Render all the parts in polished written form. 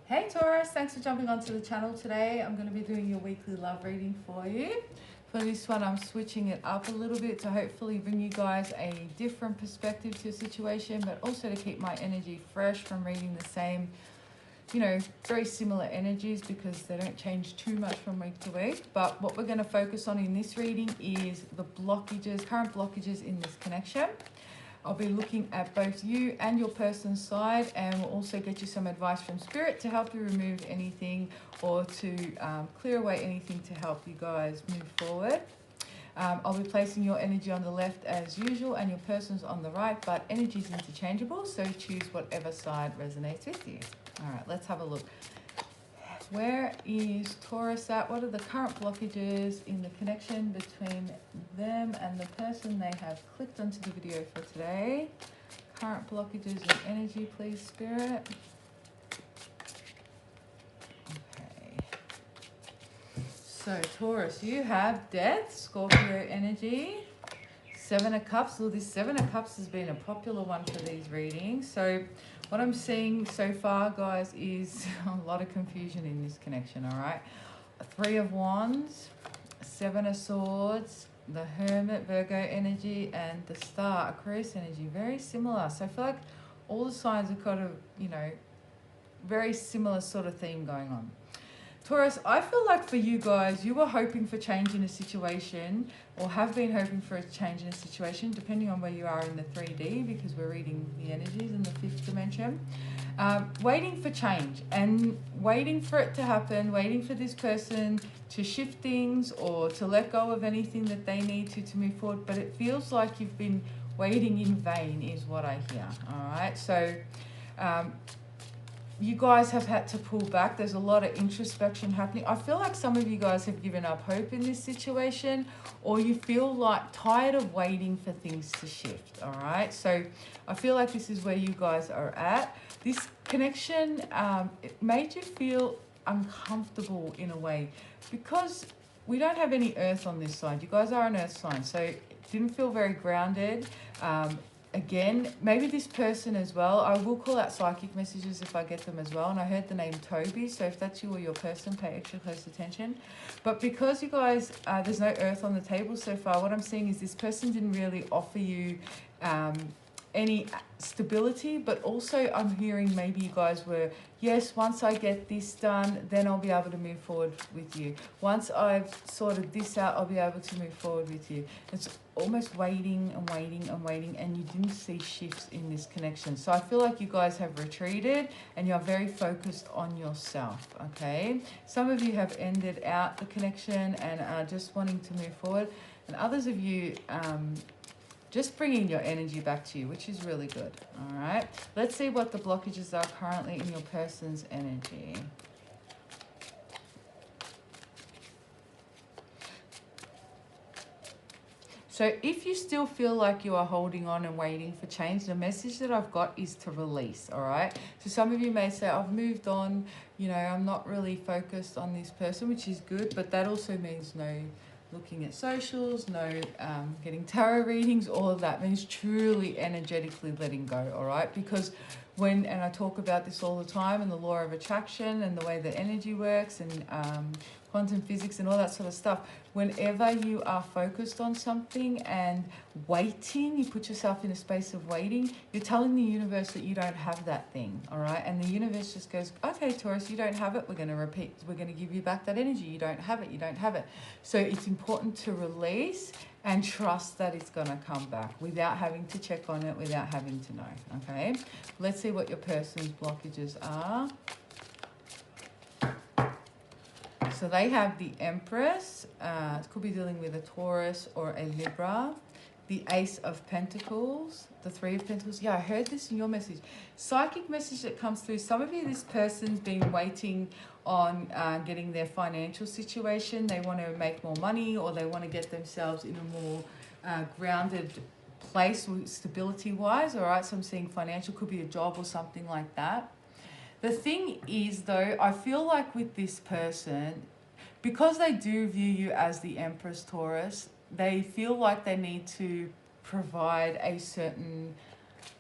Hey Taurus, thanks for jumping onto the channel today. I'm going to be doing your weekly love reading for you. For this one, I'm switching it up a little bit to hopefully bring you guys a different perspective to a situation, but also to keep my energy fresh from reading the same, very similar energies because they don't change too much from week to week. But what we're going to focus on in this reading is the blockages, current blockages in this connection. I'll be looking at both you and your person's side, and we'll also get you some advice from Spirit to help you remove anything or to clear away anything to help you guys move forward. I'll be placing your energy on the left as usual and your person's on the right, but energy is interchangeable, so choose whatever side resonates with you. All right, let's have a look. Where is Taurus at? What are the current blockages in the connection between them and the person they have clicked onto the video for today? Current blockages and energy, please, Spirit. Okay. So, Taurus, you have Death, Scorpio energy. Seven of Cups. Well, this Seven of Cups has been a popular one for these readings. So what I'm seeing so far, guys, is a lot of confusion in this connection, all right? Three of Wands, Seven of Swords, the Hermit, Virgo energy, and the Star, Aquarius energy. Very similar. So I feel like all the signs have got a, very similar sort of theme going on. Taurus, I feel like for you guys, you were hoping for change in a situation, or have been hoping for a change in a situation, depending on where you are in the 3D, because we're reading the energies in the 5th dimension. Waiting for change and waiting for it to happen, waiting for this person to shift things or to let go of anything that they need to move forward. But it feels like you've been waiting in vain is what I hear. All right. So you guys have had to pull back. There's a lot of introspection happening. I feel like some of you guys have given up hope in this situation, or you feel like tired of waiting for things to shift. All right. So I feel like this is where you guys are at. This connection, it made you feel uncomfortable in a way because we don't have any earth on this side. You guys are an earth sign, so it didn't feel very grounded. Again, maybe this person as well. I will call out psychic messages if I get them as well. And I heard the name Toby. So if that's you or your person, pay extra close attention. But because you guys, there's no earth on the table so far, what I'm seeing is this person didn't really offer you any stability, but also I'm hearing maybe you guys were, yes, once I get this done, then I'll be able to move forward with you. Once I've sorted this out, I'll be able to move forward with you. It's almost waiting and waiting and waiting, and you didn't see shifts in this connection. So I feel like you guys have retreated and you're very focused on yourself, okay? Some of you have ended out the connection and are just wanting to move forward, and others of you just bringing your energy back to you, which is really good. All right, let's see what the blockages are currently in your person's energy. So if you still feel like you are holding on and waiting for change, the message that I've got is to release, all right? So some of you may say, I've moved on, I'm not really focused on this person, which is good, but that also means no looking at socials, no getting tarot readings. All of that means truly energetically letting go, all right? Because and I talk about this all the time, and the law of attraction and the way that energy works and quantum physics and all that sort of stuff. Whenever you are focused on something and waiting, you put yourself in a space of waiting, you're telling the universe that you don't have that thing, all right? And the universe just goes, okay, Taurus, you don't have it. We're going to give you back that energy. You don't have it. You don't have it. So it's important to release and trust that it's going to come back without having to check on it, without having to know, okay? Let's see what your person's blockages are. So they have the Empress. It could be dealing with a Taurus or a Libra. The Ace of Pentacles, the Three of Pentacles. Yeah, I heard this in your message. Psychic message that comes through. Some of you, this person's been waiting on getting their financial situation. They want to make more money, or they want to get themselves in a more grounded place, stability-wise. All right, so I'm seeing financial, could be a job or something like that. The thing is, though, I feel like with this person, because they do view you as the Empress, Taurus, they feel like they need to provide a certain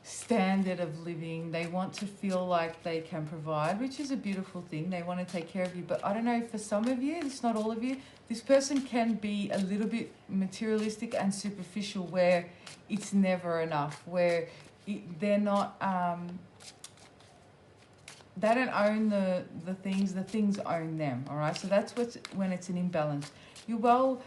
standard of living. They want to feel like they can provide, which is a beautiful thing. They want to take care of you. But I don't know, for some of you, it's not all of you, this person can be a little bit materialistic and superficial, where it's never enough, where they're not, they don't own the things own them, all right? So that's when it's an imbalance. You're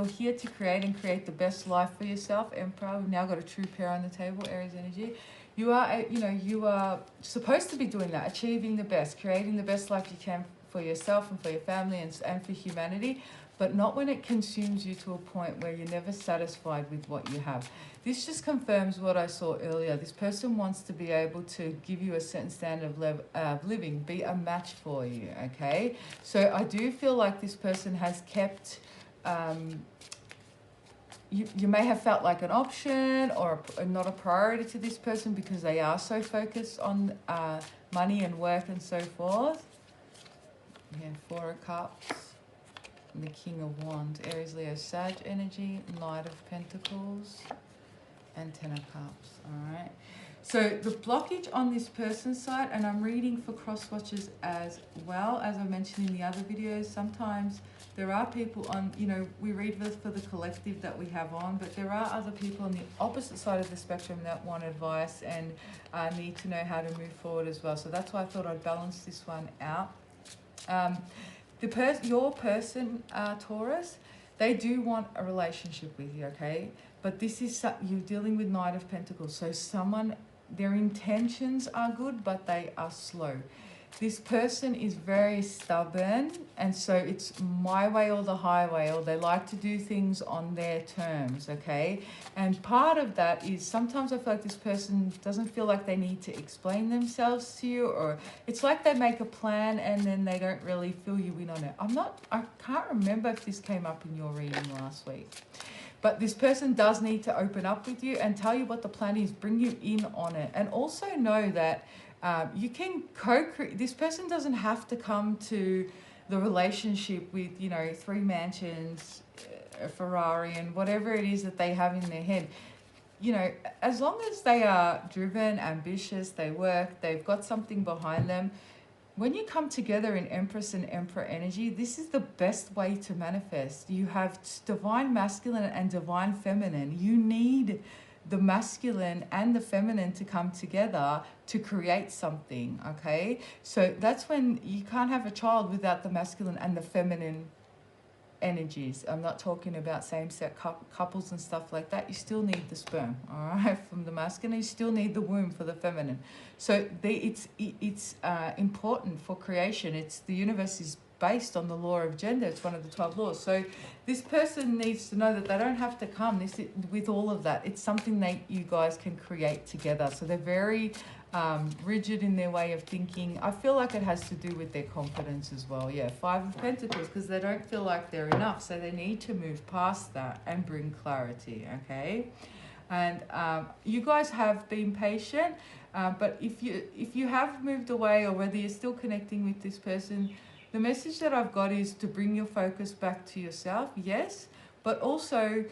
here to create the best life for yourself, Emperor. We've now got a true pair on the table, Aries energy. You are supposed to be doing that, achieving the best, creating the best life you can for yourself and for your family and for humanity, but not when it consumes you to a point where you're never satisfied with what you have. This just confirms what I saw earlier. This person wants to be able to give you a certain standard of living, be a match for you, okay? So I do feel like this person has kept, you may have felt like an option or not a priority to this person because they are so focused on money and work and so forth. Yeah, Four of Cups, and the King of Wands, Aries, Leo, Sag energy, Knight of Pentacles, and Ten of Cups, all right? So the blockage on this person's side, and I'm reading for cross watchers as well, as I mentioned in the other videos, sometimes there are people on, we read for the collective that we have on, but there are other people on the opposite side of the spectrum that want advice and need to know how to move forward as well. So that's why I thought I'd balance this one out. Your person, Taurus, they do want a relationship with you, okay? But this is, you're dealing with Knight of Pentacles. So their intentions are good, but they are slow. This person is very stubborn, and so it's my way or the highway, or they like to do things on their terms, okay? And part of that is sometimes I feel like this person doesn't feel like they need to explain themselves to you, or it's like they make a plan and then they don't really fill you in on it. I can't remember if this came up in your reading last week. But this person does need to open up with you and tell you what the plan is, bring you in on it. And also know that you can co-create. This person doesn't have to come to the relationship with, 3 mansions, a Ferrari, and whatever it is that they have in their head. As long as they are driven, ambitious, they work, they've got something behind them. When you come together in Empress and Emperor energy, this is the best way to manifest. You have divine masculine and divine feminine. You need the masculine and the feminine to come together to create something, okay? So that's when you can't have a child without the masculine and the feminine energies. I'm not talking about same-sex couples and stuff like that. You still need the sperm, all right, from the masculine. You still need the womb for the feminine. So it's important for creation. The universe is based on the law of gender. It's one of the 12 laws. So this person needs to know that they don't have to come with all of that. It's something that you guys can create together. So they're very rigid in their way of thinking. I feel like it has to do with their confidence as well. Yeah, 5 of Pentacles, because they don't feel like they're enough. So they need to move past that and bring clarity, okay? And you guys have been patient, but if you have moved away, or whether you're still connecting with this person, the message that I've got is to bring your focus back to yourself, yes, but also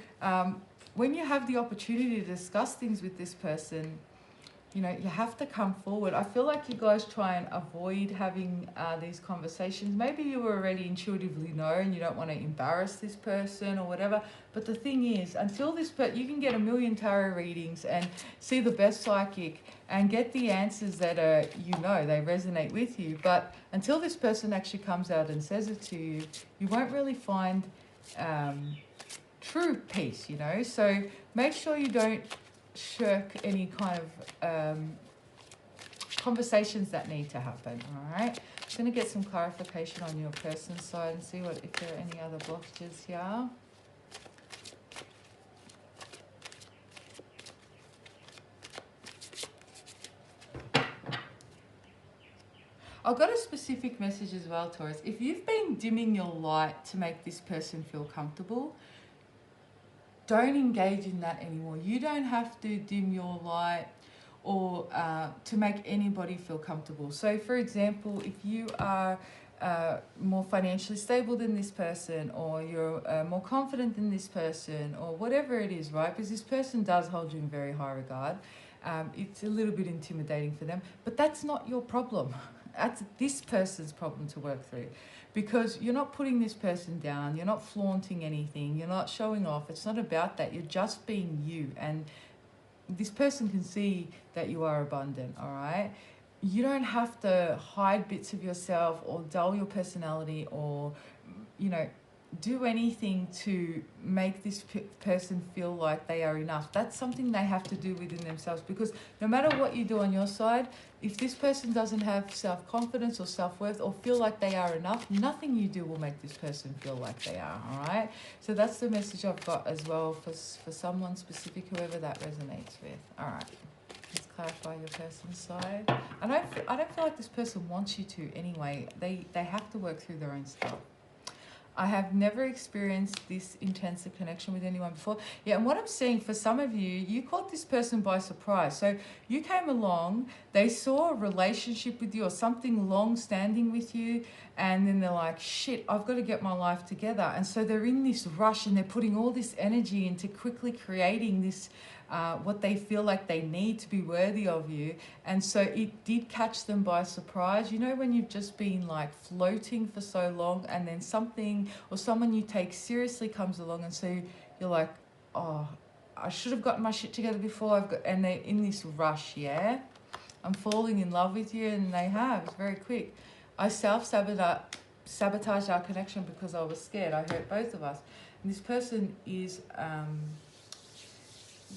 when you have the opportunity to discuss things with this person, you have to come forward. I feel like you guys try and avoid having these conversations. Maybe you already intuitively know and you don't want to embarrass this person or whatever. But the thing is, until you can get a million tarot readings and see the best psychic and get the answers that they resonate with you. But until this person actually comes out and says it to you, you won't really find true peace, So make sure you don't shirk any kind of conversations that need to happen, all right? I'm going to get some clarification on your person's side and see if there are any other blockages here. I've got a specific message as well, Taurus. If you've been dimming your light to make this person feel comfortable, don't engage in that anymore. You don't have to dim your light or to make anybody feel comfortable. So for example, if you are more financially stable than this person, or you're more confident than this person, or whatever it is, right? Because this person does hold you in very high regard. It's a little bit intimidating for them, but that's not your problem. That's this person's problem to work through, because you're not putting this person down, you're not flaunting anything, you're not showing off. It's not about that. You're just being you, and this person can see that you are abundant, all right? You don't have to hide bits of yourself or dull your personality or, you know, do anything to make this person feel like they are enough. That's something they have to do within themselves, because no matter what you do on your side, if this person doesn't have self-confidence or self-worth or feel like they are enough, nothing you do will make this person feel like they are, all right? So that's the message I've got as well for someone specific, whoever that resonates with. All right, let's clarify your person's side. I don't feel like this person wants you to anyway. They have to work through their own stuff. I have never experienced this intensive connection with anyone before. Yeah, and what I'm seeing for some of you, you caught this person by surprise. So you came along, they saw a relationship with you or something long-standing with you, and then they're like, shit, I've got to get my life together. And so they're in this rush and they're putting all this energy into quickly creating this, what they feel like they need to be worthy of you. And so it did catch them by surprise. You know, when you've just been like floating for so long, and then something or someone you take seriously comes along, and so you're like, oh, I should have gotten my shit together before and they're in this rush, yeah? I'm falling in love with you, and they have. It's very quick. I sabotaged our connection because I was scared. I hurt both of us. And this person is,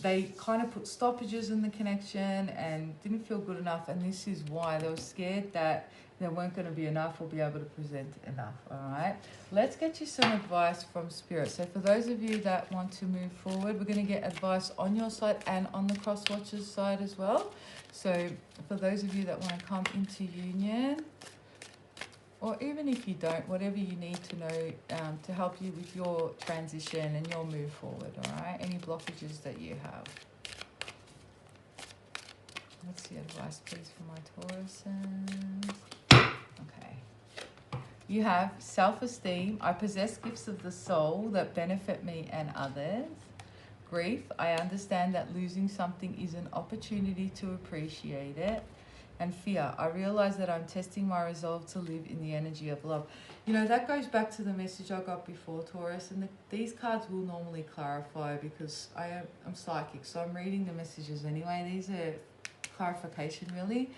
they kind of put stoppages in the connection and didn't feel good enough, and this is why they were scared that there weren't going to be enough or be able to present enough. All right, let's get you some advice from Spirit. So for those of you that want to move forward, we're going to get advice on your side and on the cross watchers side as well. So for those of you that want to come into union, or even if you don't, whatever you need to know to help you with your transition and your move forward, all right? Any blockages that you have. What's the advice, please, for my Taurusans? Okay. You have self-esteem. I possess gifts of the soul that benefit me and others. Grief. I understand that losing something is an opportunity to appreciate it. And fear. I realize that I'm testing my resolve to live in the energy of love. You know, that goes back to the message I got before, Taurus. And these cards will normally clarify, because I'm psychic, so I'm reading the messages anyway. These are clarification, really.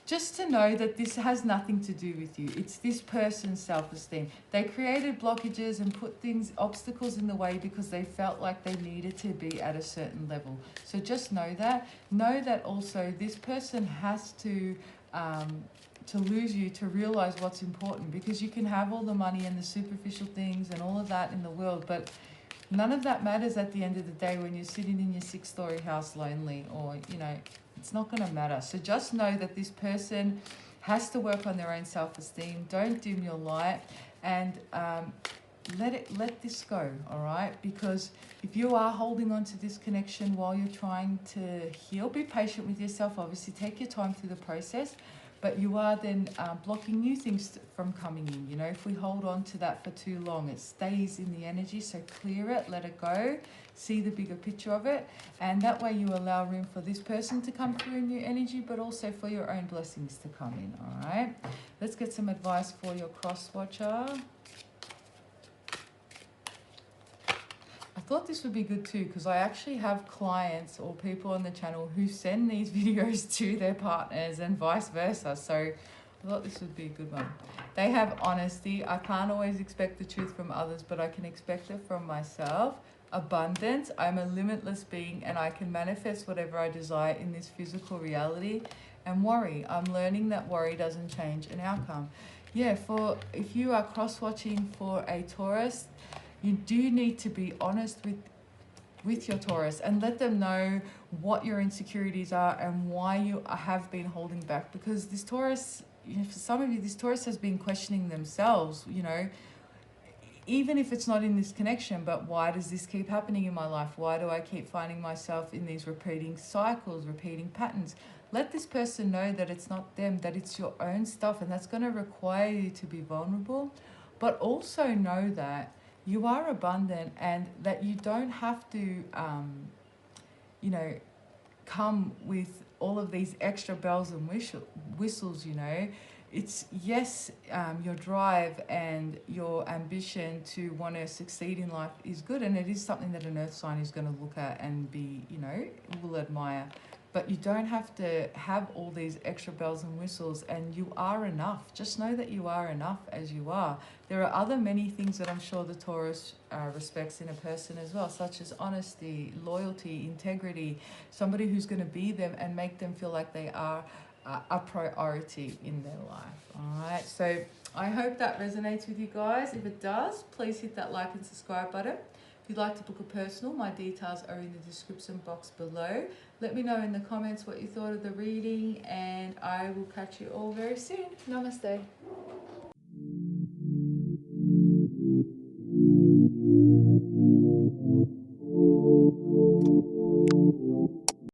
Just to know that this has nothing to do with you. It's this person's self-esteem. They created blockages and put obstacles in the way because they felt like they needed to be at a certain level. So just know that. Know that also this person has to lose you to realize what's important, because you can have all the money and the superficial things and all of that in the world, but none of that matters at the end of the day when you're sitting in your 6-story house lonely, or, you know, it's not going to matter. So just know that this person has to work on their own self-esteem. Don't dim your light, and let this go, all right? Because if you are holding on to this connection while you're trying to heal, be patient with yourself. Obviously, take your time through the process, but you are then blocking new things from coming in. You know, if we hold on to that for too long, it stays in the energy. So clear it, let it go, see the bigger picture of it, and that way you allow room for this person to come through in your energy, but also for your own blessings to come in, all right? Let's get some advice for your cross watcher. I thought this would be good too, because I actually have clients or people on the channel who send these videos to their partners and vice versa. So I thought this would be a good one. They have honesty. I can't always expect the truth from others, but I can expect it from myself. Abundance. I'm a limitless being and I can manifest whatever I desire in this physical reality. And worry. I'm learning that worry doesn't change an outcome. Yeah, if you are cross-watching for a Taurus, you do need to be honest with your Taurus and let them know what your insecurities are and why you have been holding back. Because this Taurus, you know, for some of you, this Taurus has been questioning themselves, you know, even if it's not in this connection, but why does this keep happening in my life? Why do I keep finding myself in these repeating cycles, repeating patterns? Let this person know that it's not them, that it's your own stuff, and that's going to require you to be vulnerable. But also know that you are abundant and that you don't have to, you know, come with all of these extra bells and whistles, you know. It's, yes, your drive and your ambition to want to succeed in life is good, and it is something that an earth sign is going to look at and be, you know, will admire. But you don't have to have all these extra bells and whistles, and you are enough. Just know that you are enough as you are. There are other many things that I'm sure the Taurus respects in a person as well, such as honesty, loyalty, integrity, somebody who's going to be them and make them feel like they are a priority in their life. All right, so I hope that resonates with you guys. If it does, please hit that like and subscribe button. If you'd like to book a personal, my details are in the description box below. Let me know in the comments what you thought of the reading, and I will catch you all very soon. Namaste.